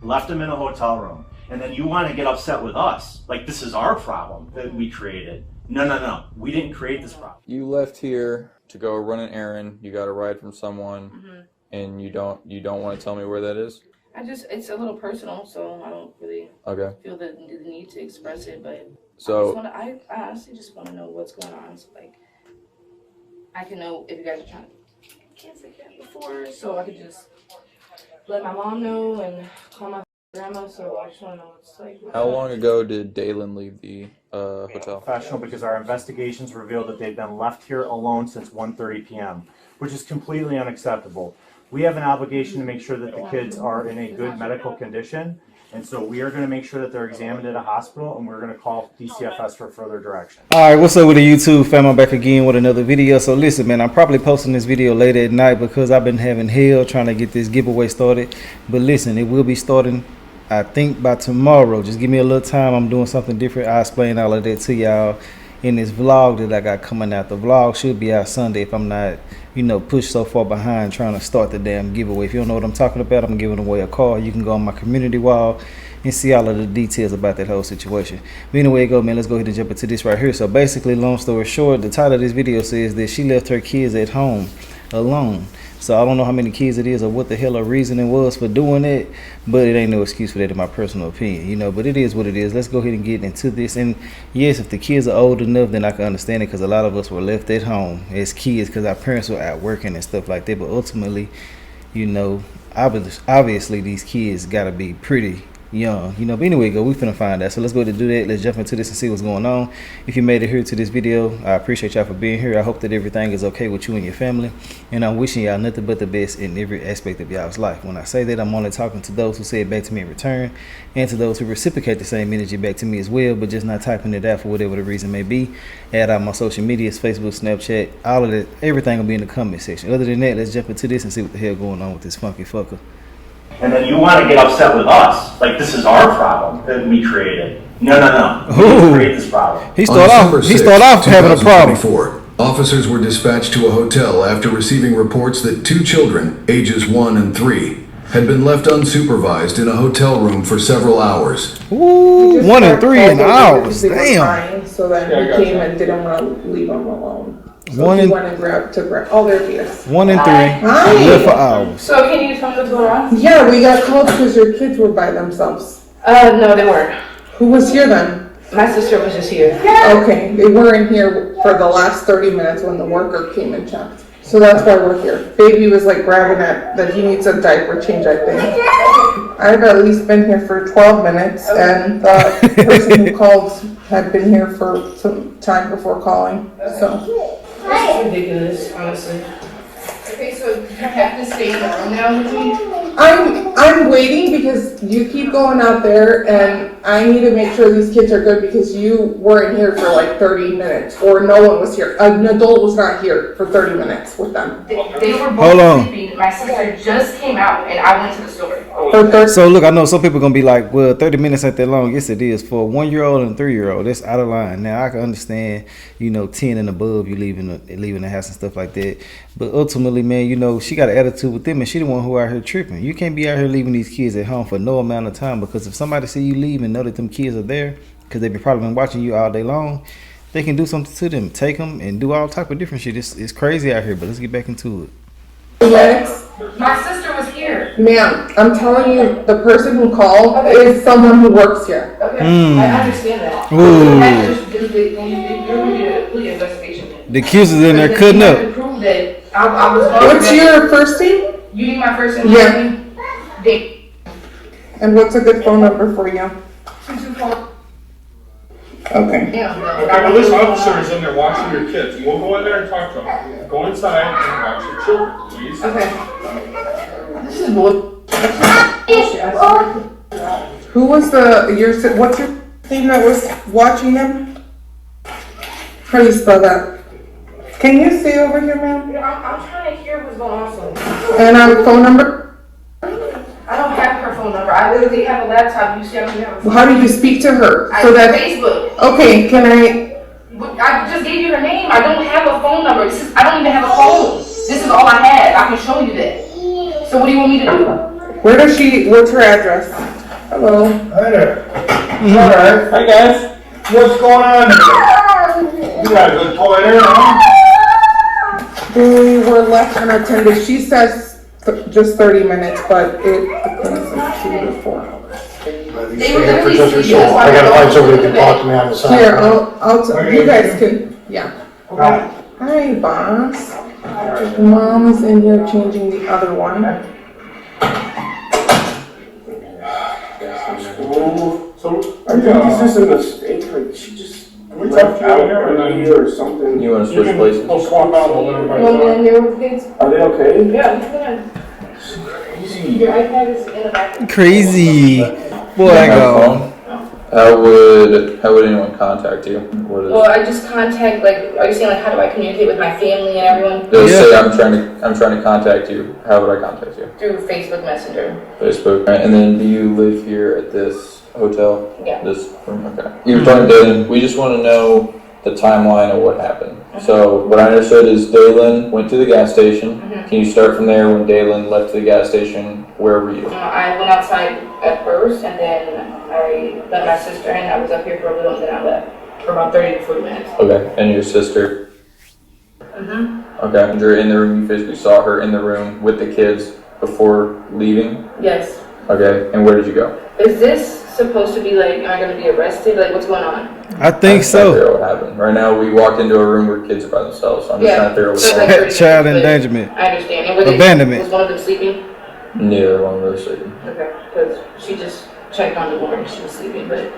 left them in a hotel room, and then you want to get upset with us, like this is our problem that we created. No. We didn't create this problem. You left here to go run an errand. You got a ride from someone, and you don't want to tell me where that is? It's a little personal, so I don't really feel the need to express it, but so I honestly just want to know what's going on, so like I can know if you guys are trying to cancel it before, so I could just let my mom know and call my grandma, so I just want to know what's like. How long ago did Dalen leave the hotel? Professional, because our investigations revealed that they've been left here alone since 1:30 p.m., which is completely unacceptable. We have an obligation to make sure that the kids are in a good medical condition, and so we are going to make sure that they're examined at a hospital, and we're going to call DCFS for further direction. All right, what's up with the YouTube fam? I'm back again with another video. So listen, man, I'm probably posting this video late at night because I've been having hell trying to get this giveaway started. But listen, it will be starting, I think, by tomorrow. Just give me a little time. I'm doing something different. I'll explain all of that to y'all in this vlog that I got coming out. The vlog should be out Sunday if I'm not, you know, pushed so far behind trying to start the damn giveaway. If you don't know what I'm talking about, I'm giving away a car. You can go on my community wall and see all of the details about that whole situation. But anyway, go, man, let's go ahead and jump into this right here. So basically, long story short, the title of this video says that she left her kids at home alone. So I don't know how many kids it is or what the hell her reasoning was for doing it, but it ain't no excuse for that in my personal opinion, you know. But it is what it is. Let's go ahead and get into this. And yes, if the kids are old enough, then I can understand it, because a lot of us were left at home as kids because our parents were out working and stuff like that. But ultimately, you know, obviously these kids got to be pretty young, you know. But anyway, we finna find out. So let's go ahead and do that. Let's jump into this and see what's going on. If you made it here to this video, I appreciate y'all for being here. I hope that everything is okay with you and your family, and I'm wishing y'all nothing but the best in every aspect of y'all's life. When I say that, I'm only talking to those who say it back to me in return, and to those who reciprocate the same energy back to me as well, but just not typing it out for whatever the reason may be. Add out my social medias, Facebook, Snapchat, all of that. Everything will be in the comment section. Other than that, let's jump into this and see what the hell going on with this funky fucker. And then you want to get upset with us, like this is our problem that we created. No. We didn't create this problem. He started off having a problem. Officers were dispatched to a hotel after receiving reports that 2 children, ages 1 and 3, had been left unsupervised in a hotel room for several hours. Ooh, 1 and 3 in hours. Damn. So then he came and didn't want to leave them alone. So 1 he and went and grabbed all their PS. 1 and 3. Live for hours. So can you tell me what's going on? Yeah, we got called because your kids were by themselves. No, they weren't. Who was here then? My sister was just here. Okay, they weren't here for the last 30 minutes when the worker came and checked. So that's why we're here. Baby was like grabbing it, that he needs a diaper change, I think. I've at least been here for 12 minutes, and the person who called had been here for some time before calling, so. This is ridiculous, honestly. Okay, so you have to stay in the room now with me? I'm waiting because you keep going out there, and I need to make sure these kids are good because you weren't here for like 30 minutes, or no one was here. An adult was not here for 30 minutes with them. They were both sleeping. My sister just came out, and I went to the store. So look, I know some people are gonna be like, well, 30 minutes ain't that long. Yes, it is. For a 1-year-old and a 3-year-old, that's out of line. Now I can understand, you know, 10 and above, you leaving the house and stuff like that. But ultimately, man, you know, she got an attitude with them, and she the one who out here tripping. You can't be out here leaving these kids at home for no amount of time, because if somebody see you leave and know that them kids are there, because they've probably been watching you all day long, they can do something to them, take them, and do all type of different shit. It's crazy out here, but let's get back into it. My sister was here. Ma'am, I'm telling you, the person who called is someone who works here. Okay, I understand that. Ooh. The kids is in there cutting up. What's your first name? You need my first name? Yeah. And what's a good phone number for you? 224. Okay. Okay, well, this officer is in there watching your kids. We'll go in there and talk to them. Go inside and watch your children, please. Okay. This is bullshit. Who was what's your name that was watching them? How do you spell that? Can you see over here, ma'am? I'm trying to hear what's going on. So. And phone number? I don't have her phone number. I literally have a laptop. You see, I don't have a phone. How do you speak to her? Facebook. Okay, can I just gave you her name. I don't have a phone number. I don't even have a phone. This is all I have. I can show you that. So what do you want me to do? What's her address? Hello. Hi there. Alright. Hi guys. What's going on here? You got a good toy there, huh? We were left unattended. She says just 30 minutes, but it claims like 2 to 4 hours. They were literally sleeping. I gotta find somebody who can talk to me on the side. Here, you guys can, yeah. Right. Hi, boss. Mom's in here changing the other one. So, I think it's just a mistake, like, she just left out here or something. You want to switch places? We'll swap out and let everybody You want me talk. in there with the kids? Are they okay? Yeah, come on. Crazy. Your iPad is in the back. Crazy. Boy, I go. How would anyone contact you? What is? Well, I just contact, like, are you saying, like, how do I communicate with my family and everyone? Just Yeah. say I'm trying to contact you. How would I contact you? Through Facebook Messenger. Facebook. Right. And then do you live here at this hotel? Yeah. This room? Okay. You were talking to Dalen. We just want to know the timeline of what happened. So what I understood is Dalen went to the gas station. Can you start from there when Dalen left the gas station? Where were you? I went outside at first, and then I let my sister in. I was up here for a little, and then I left for about 30 to 40 minutes. Okay. And your sister? Okay. You're in the room. You physically saw her in the room with the kids before leaving? Yes. Okay. And where did you go? Is this supposed to be like, am I going to be arrested? Like, what's going on? I think I'm trying to figure so. out what happened. Right now, we walked into a room where kids are by themselves, so I'm just trying to figure out so what's like going on. 30 Child minutes, but endangerment. I understand. And were they, Abandonment. was one of them sleeping? Neither one of those sleeping. Okay, because she just checked on the morning, she was sleeping, but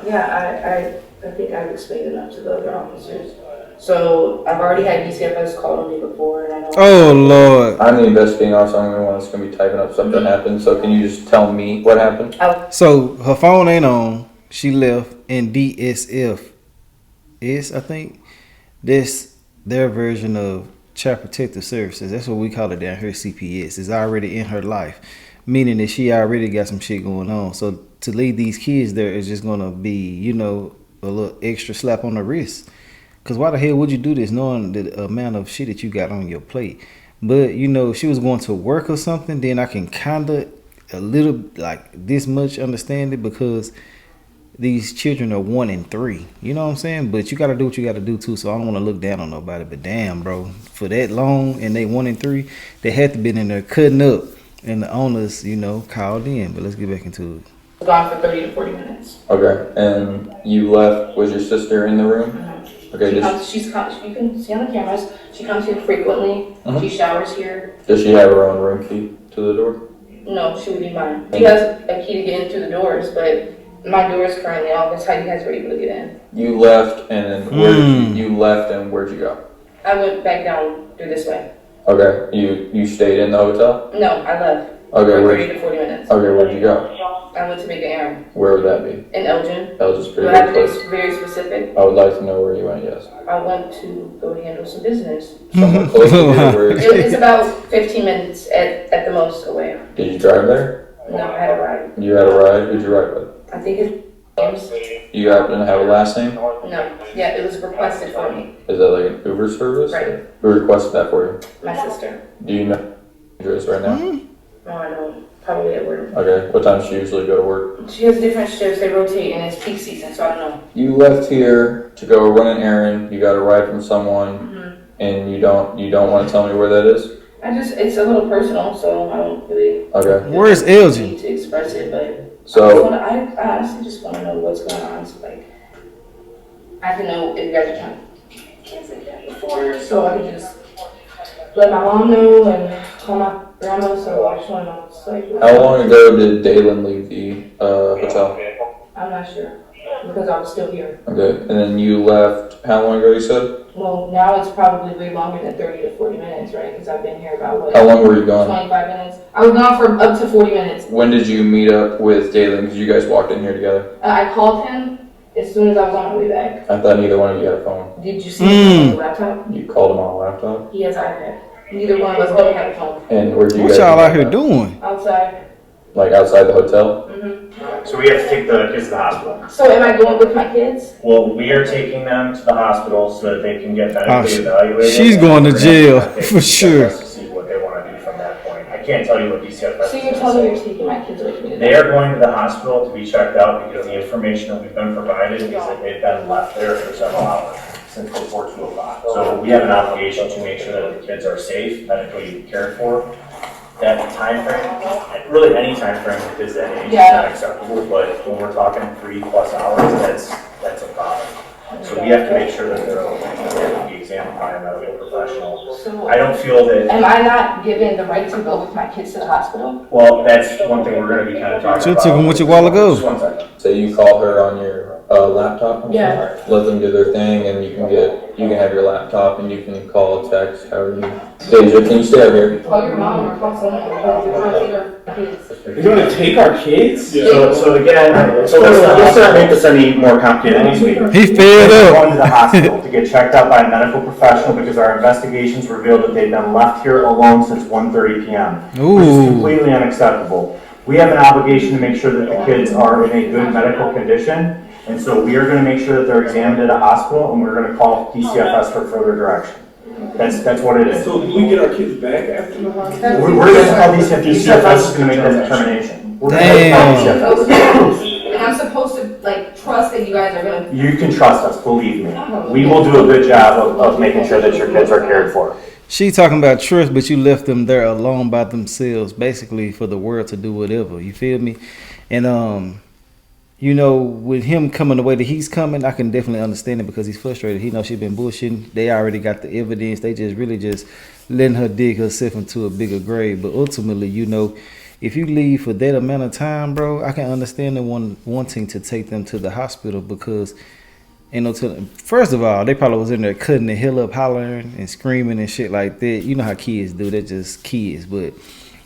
yeah, I think I've explained enough to the other officers. So I've already had DCFS call on me before, and I know. Oh Lord. I'm the investigating officer. I'm the one that's going to be typing up something happened. So can you just tell me what happened? So her phone ain't on. She left, and DSF is, I think, this their version of Child Protective Services. That's what we call it down here. CPS is already in her life, meaning that she already got some shit going on. So to leave these kids there is just gonna be, you know, a little extra slap on the wrist. Cause why the hell would you do this knowing the amount of shit that you got on your plate? But you know, if she was going to work or something, then I can kinda a little like this much understand it, because these children are 1 and 3. You know what I'm saying? But you gotta do what you gotta do too. So I don't want to look down on nobody. But damn, bro, for that long and they 1 and 3, they had to been in there cutting up, and the owners, you know, called in. But let's get back into it. Gone for 30 to 40 minutes. Okay. And you left. Was your sister in the room? Okay. You can see on the cameras, she comes here frequently. She showers here. Does she have her own room key to the door? No, she would be mine. She has a key to get in through the doors, but my door is currently off. That's how you guys were able to get in. You left, and then where did you left, and where'd you go? I went back down through this way. Okay. You stayed in the hotel? No, I left. Okay. For Where? 30 to 40 minutes. Okay. Where'd you go? I went to make an errand Where would that be? in Elgin. That was just pretty But I have good to place. be very specific. I would like to know where you went. Yes. I went to go handle some business. Somewhere close to you. Where It's about 15 minutes at the most away. did you drive there? No, I had a ride. You had a ride. Who'd you ride with? I think his name's You happen to have a last name? no. Yeah, it was requested for me. Is that like an Uber service? Right. Who requested that for you? My sister. Do you know your address right now? No, I don't. Probably at work. Okay. What time does she usually go to work? She has different shifts. They rotate, and it's peak season, so I don't know. You left here to go run an errand. You got a ride from someone, and you don't want to tell me where that is? It's a little personal, so I don't really Okay. Where's Elgin? need to express it, but So I honestly just want to know what's going on. So like, I can know if you guys are trying to cancel that before, so I can just let my mom know and call my grandma. So I just want to know. It's like, how long ago did Dalen leave the hotel? I'm not sure because I was still here. Okay. And then you left. How long ago? You said. Well, now it's probably way longer than 30 to 40 minutes, right? Because I've been here about what? How long were you gone? 25 minutes. I was gone for up to 40 minutes. When did you meet up with Dalen? Because you guys walked in here together. I called him as soon as I was on my way back. I thought neither one of you had a phone. Did you see him on the laptop? You called him on a laptop. He has iPad. Neither one of us don't have a phone. And where did you What guys y'all meet out up here at? doing? Outside. Like outside the hotel? So we have to take the kids to the hospital. So am I going with my kids? Well, we are taking them to the hospital so that they can get medically Oh, evaluated. she's and going to we're gonna jail, have to take for sure. To see what they want to do from that point. I can't can't tell you what DCFS So is you're gonna telling me say. you're taking my kids away from me? They are going to the hospital to be checked out because the information that we've been provided is that they've been left there for several hours since before 2 o'clock. So we have an obligation to make sure that the kids are safe, medically cared for. That time frame, really any time frame with kids that age is Yeah. not acceptable, but when we're talking 3+ hours, that's a problem. So we have to make sure that they're okay. They have to be examined by a medical professional. So I don't feel that, am I not given the right to go with my kids to the hospital? well, that's one thing we're gonna be kind of talking Should've about. took 'em with you a while ago. Just one second. So you call her on your laptop? Yeah. Let them do their thing, and you can have your laptop, and you can call, text, however you. Deja, can you stay out here? Call your mom or call someone. You're gonna take our kids. You're gonna take our kids? So again, so let's not make this any more complicated than it needs to be. He fed They're up. going to the hospital to get checked out by a medical professional because our investigations revealed that they've been left here alone since 1:30 p.m., which is Ooh. completely unacceptable. We have an obligation to make sure that the kids are in a good medical condition, and so we are going to make sure that they're examined at a hospital, and we're going to call DCFS for further direction. That's what it is. So do we get our kids back after the hospital? We're going to call DCFS. DCFS is going to make that determination. We're going to call DCFS. And I'm supposed to like trust that you guys are gonna. You can trust us, believe me. We will do a good job of making sure that your kids are cared for. She talking about trust, but you left them there alone by themselves, basically for the world to do whatever. You feel me? And you know, with him coming the way that he's coming, I can definitely understand it because he's frustrated. He knows she's been bullshitting. They already got the evidence. They just really just letting her dig herself into a bigger grave. But ultimately, you know, if you leave for that amount of time, bro, I can understand the one wanting to take them to the hospital because, you know, first of all, they probably was in there cutting the hell up, hollering and screaming and shit like that. You know how kids do. They're just kids. But,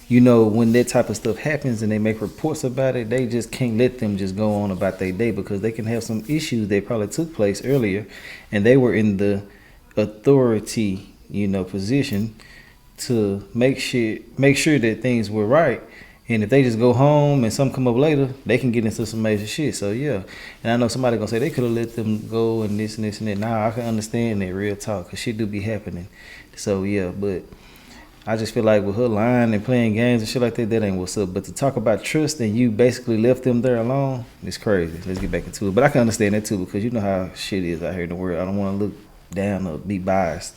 you know, when that type of stuff happens and they make reports about it, they just can't let them just go on about their day because they can have some issues that probably took place earlier and they were in the authority, you know, position to make sure that things were right. And if they just go home and something come up later, they can get into some major shit. So yeah, and I know somebody gonna say they could have let them go and this and this and that. Nah, I can understand that real talk, cause shit do be happening. So yeah, but I just feel like with her lying and playing games and shit like that, that ain't what's up. But to talk about trust and you basically left them there alone, it's crazy. Let's get back into it. But I can understand that too because you know how shit is out here in the world. I don't want to look down or be biased.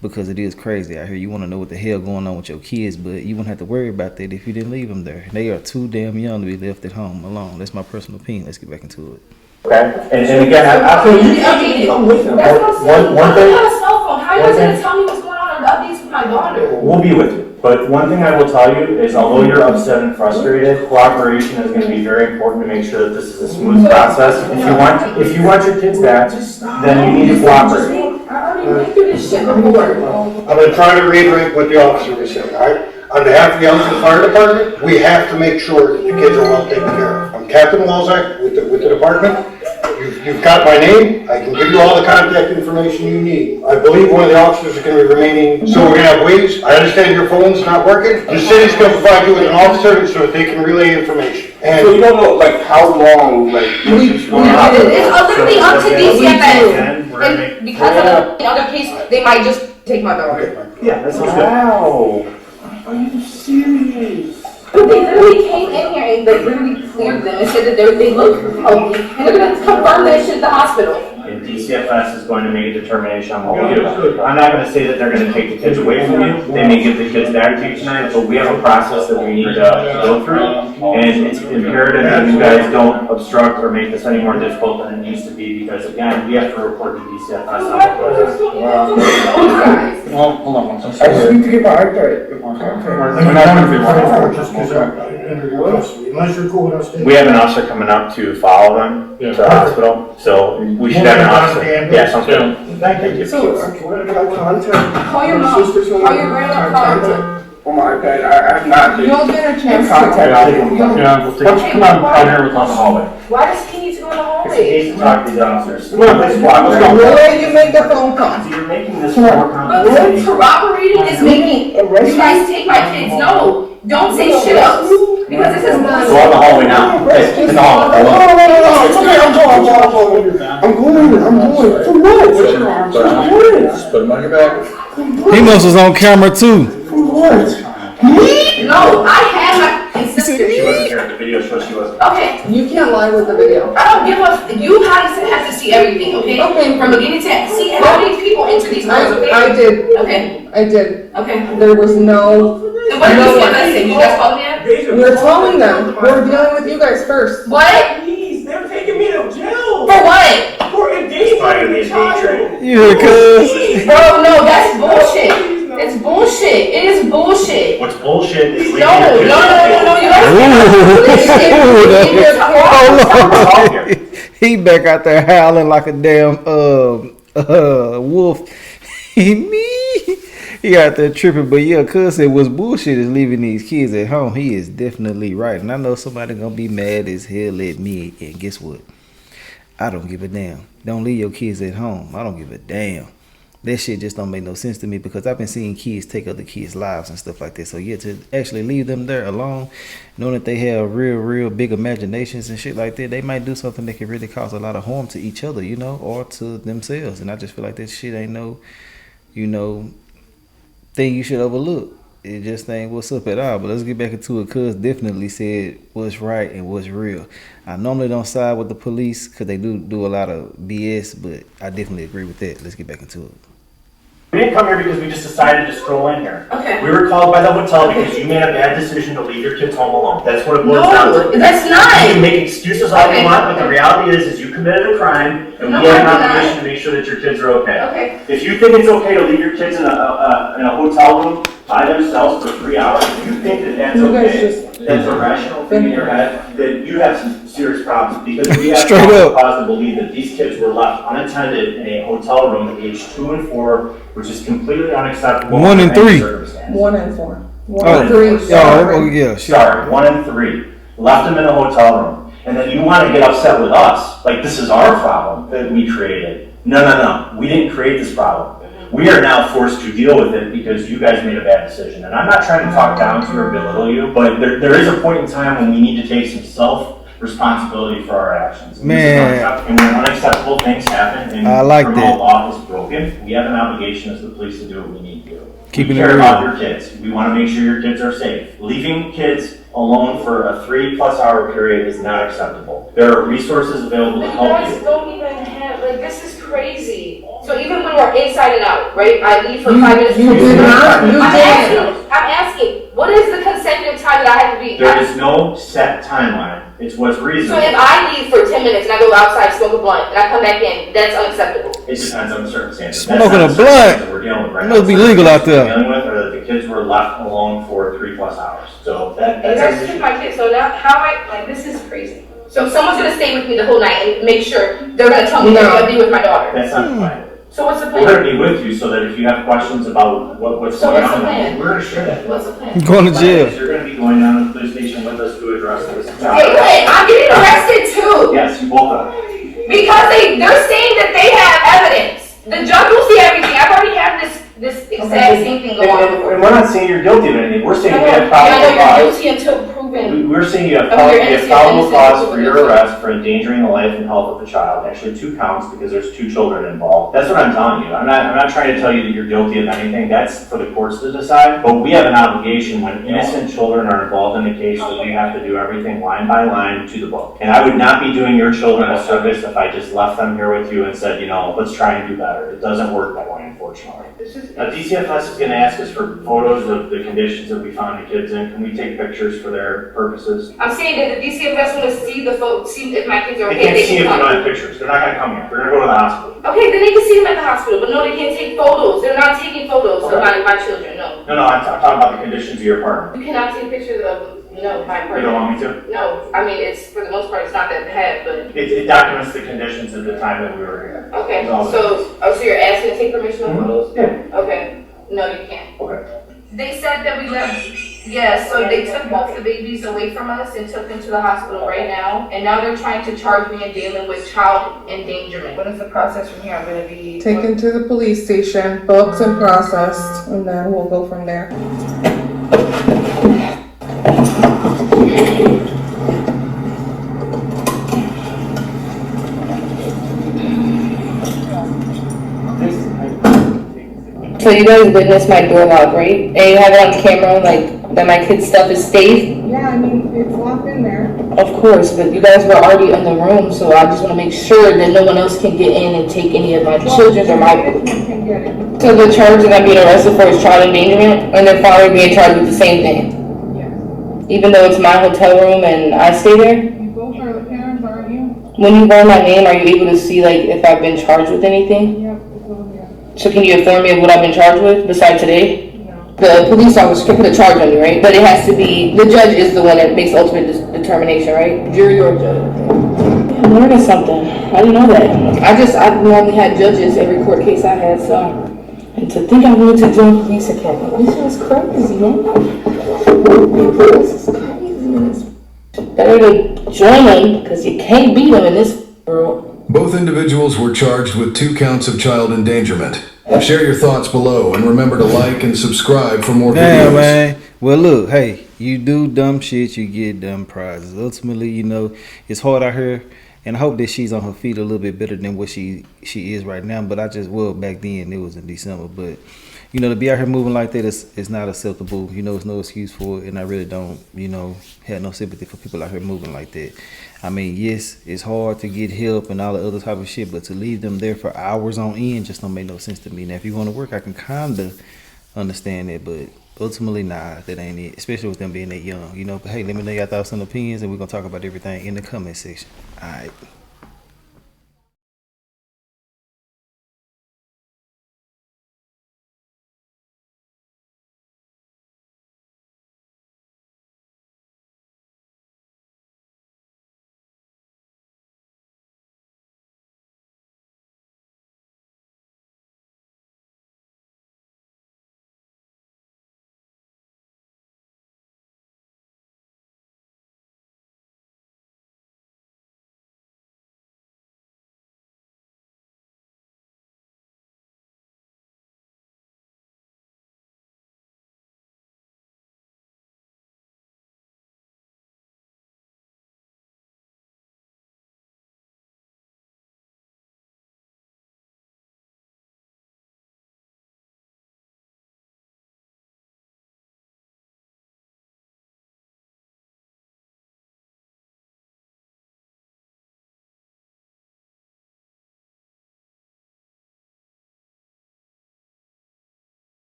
Because it is crazy out here. You want to know what the hell going on with your kids, but you wouldn't have to worry about that if you didn't leave them there. They are too damn young to be left at home alone. That's my personal opinion. Let's get back into it. Okay? And again, I feel you. Come with them. That's what I'm saying. One thing. I got a cell phone. How are you guys gonna tell me what's going on in the updates with my daughter? We'll be with you. But one thing I will tell you is although you're upset and frustrated, cooperation is going to be very important to make sure that this is a smooth process. If you want your kids back, then you need to cooperate. I already went through this shit before. I'm going to try to reiterate what the officer was saying, all right? On behalf of the Elgin Fire Department, we have to make sure that the kids are well taken care of. I'm Captain Walzak with the department. You've got my name. I can give you all the contact information you need. I believe one of the officers is going to be remaining, so we're going to have ways. I understand your phone's not working. The city's going to provide you with an officer so that they can relay information. And So you don't know, like, how long, like, this is going on? It's literally up to DCFS. And And because of the other case, they might just take my daughter. yeah, that sounds good. Wow. Are you serious? But they literally came in here and they literally cleared them and said that they look healthy. And they're gonna confirm that shit at the hospital. And DCFS is going to make a determination on what we do. I'm not going to say that they're going to take the kids away from you. They may give the kids back to you tonight, but we have a process that we need to go through. And it's imperative that you guys don't obstruct or make this any more difficult than it needs to be because, again, we have to report to DCFS on the process. Well, hold on one second. I just need to get my iPad. We're not gonna be running. Just because I'm under your custody, unless you're cool with us. We have an officer coming up to follow them to the hospital, so we should have an officer. Yeah, sounds good. Thank you. So, where do I contact? Call your mom. Call your grandma. On my iPad, I have not been You'll get a in chance contact to. with them. Yeah, we'll take, come on, out here with on the hallway. Why does he need to go in the It's a hallway? case to talk to these officers. Come on, let's walk, let's go. We'll let you make the phone call. So you're making this more But complicated. corroborating is making you guys take my kids. No, don't say shit else because this is Go not. on the hallway now. Hey, in the hallway. It's okay, I'm going. I'm going. For what? Just put them on your back. He must was on camera too. For what? No, No, I had my sister. She wasn't here. The video shows she wasn't. Okay. You can't lie with the video. I don't give a. You have to see everything, okay? Okay. From beginning to end. See how many people enter these doors, okay? I did. Okay. I did. Okay. There was no. And what did you say? You guys called me yet? We're calling them. We're dealing with you guys first. What? Please, they're taking me to jail. For what? For endangering the child. You hear, cuz? Bro, no, that's bullshit. It's bullshit. It is bullshit. What's bullshit is leaving No, your kids. you don't. He back out there howling like a damn wolf. He out there tripping, but yeah, cuz it was bullshit is leaving these kids at home. He is definitely right, and I know somebody gonna be mad as hell at me. And guess what? I don't give a damn. Don't leave your kids at home. I don't give a damn. That shit just don't make no sense to me because I've been seeing kids take other kids' lives and stuff like that. So yeah, to actually leave them there alone, knowing that they have real big imaginations and shit like that, they might do something that could really cause a lot of harm to each other, you know, or to themselves. And I just feel like that shit ain't no, you know, thing you should overlook. It just ain't what's up at all. But let's get back into it. Cuz definitely said what's right and what's real. I normally don't side with the police because they do a lot of BS, but I definitely agree with that. Let's get back into it. We didn't come here because we just decided to stroll in here. Okay. We were called by the hotel because you made a bad decision to leave your kids home alone. That's what it boils down No, to. that's You not. can make excuses all you Okay. want, but the reality is you committed a crime, and No, we have an I did not. obligation to make sure that your kids are okay. Okay. If you think it's okay to leave your kids in a hotel room by themselves for 3 hours, if you think that that's You guys okay, just- that's a rational thing in your head, then you have some serious problems because we have Straight up. cause to believe that these kids were left unattended in a hotel room at age 2 and 4, which is completely unacceptable. 1 and under any 3. circumstance. 1 and 4. 1 Oh, and 3. Oh, Sorry. yeah, shit. Sorry, 1 and 3. Left them in a hotel room. And then you want to get upset with us, like this is our problem that we created. No. We didn't create this problem. We are now forced to deal with it because you guys made a bad decision. And I'm not trying to talk down to you or belittle you, but there is a point in time when we need to take some self-responsibility for our actions. And Man. and when unacceptable things happen and I like criminal that. law is broken, we have an obligation as the police to do what we need to do. Keeping We it care real. about your kids. We want to make sure your kids are safe. Leaving kids alone for a 3+ hour period is not acceptable. There are resources available to But you help guys you. don't even have, like, this is crazy. So even when we're inside and out, right? I leave for 5 minutes. You did not. You did. I'm asking, what is the consecutive time that I have to be? There is no set timeline. It's what's So reasonable. if I leave for 10 minutes and I go outside, smoke a blunt, and I come back in, that's unacceptable. It depends on the circumstances. Smoking That's not a the blunt. circumstances we're dealing with right It now. must be legal out there. What we're dealing with are that the kids were left alone for 3+ hours. So And that's guys our took issue. my kids, so now how like, this is crazy. So if someone's gonna stay with me the whole night and make sure they're gonna tell me they're No. gonna be with my daughter. That's not the plan. So what's the We're plan? going to be with you so that if you have questions about what's So going what's the on, plan? we're going to share that. What's the plan? Going to jail. You're going to be going down to the police station with us to address this. Caitlin, I'm getting arrested too. Yes, you both are. Because they're saying that they have evidence. The judge will see everything. I've already had this exact same thing go on before. And we're not saying you're guilty of anything. We're saying we have I know probable you're cause. guilty until proven. We're saying you have Oh, you're probable innocent, cause innocent, for your innocent. arrest for endangering the life and health of a child. Actually, 2 counts because there's 2 children involved. That's what I'm telling you. I'm not trying to tell you that you're guilty of anything. That's for the courts to decide. But we have an obligation when innocent children are involved in the case that we have to do everything line by line to the book. And I would not be doing your children a service if I just left them here with you and said, you know, let's try and do better. It doesn't work that way, unfortunately. DCFS is going to ask us for photos of the conditions that we found the kids in. Can we take pictures for their purposes? I'm saying that the DCFS want to see the photo, see if my kids are They okay. can't see if we come. don't have pictures. They're not going to come here. They're going to go to the hospital. Okay, then they can see them at the hospital, but no, they can't take photos. They're not taking photos of my children, no. No, I'm talking about the conditions of your apartment. You cannot take pictures of, my You don't apartment. want me to? No, I mean, it's, for the most part, it's not that bad, but, It documents the conditions at the time that we were here. okay. No. So you're asking to take permission of photos? Yeah. Okay, no, you can't. Okay. They said that we left, yeah, so they took both the babies away from us and took them to the hospital right now. And now they're trying to charge me and dealing with child endangerment. What is the process from here? I'm gonna be. Taken to the police station, booked and processed, and then we'll go from there. So you guys witnessed my door lock, right? And you have it on camera, like, that my kid's stuff is safe? Yeah, I mean, it's locked in there. Of course, but you guys were already in the room, so I just want to make sure that no one else can get in and take any of my children's or my. Management can get it. So the charge that I'm being arrested for is child endangerment, and they're probably being charged with the same thing, Yes. even though it's my hotel room and I stay there. You both are the parents, aren't you? When you run my name, are you able to see like if I've been charged with anything? Yep, it's over there. So can you inform me of what I've been charged with besides today? No. The police officer can put a charge on you, right? But it has to be, the judge is the one that makes ultimate determination, right? Jury or judge. Yeah, I'm learning something. I didn't know that. I've normally had judges every court case I had, so. And to think I went to join police academy, this is crazy, man. This is crazy. Better to join them, because you can't beat them in this world. Both individuals were charged with 2 counts of child endangerment. Share your thoughts below and remember to like and subscribe for more Damn, videos. man. Well, look, hey, you do dumb shit, you get dumb prizes. Ultimately, you know, it's hard out here, and I hope that she's on her feet a little bit better than what she is right now. But back then, it was in December. But, you know, to be out here moving like that is not acceptable. You know, it's no excuse for it, and I really don't, you know, have no sympathy for people out here moving like that. I mean, yes, it's hard to get help and all the other type of shit, but to leave them there for hours on end just don't make no sense to me. Now, if you want to work, I can kind of understand that, but ultimately, nah, that ain't it, especially with them being that young, you know. But hey, let me know your thoughts and opinions, and we're going to talk about everything in the comment section. All right.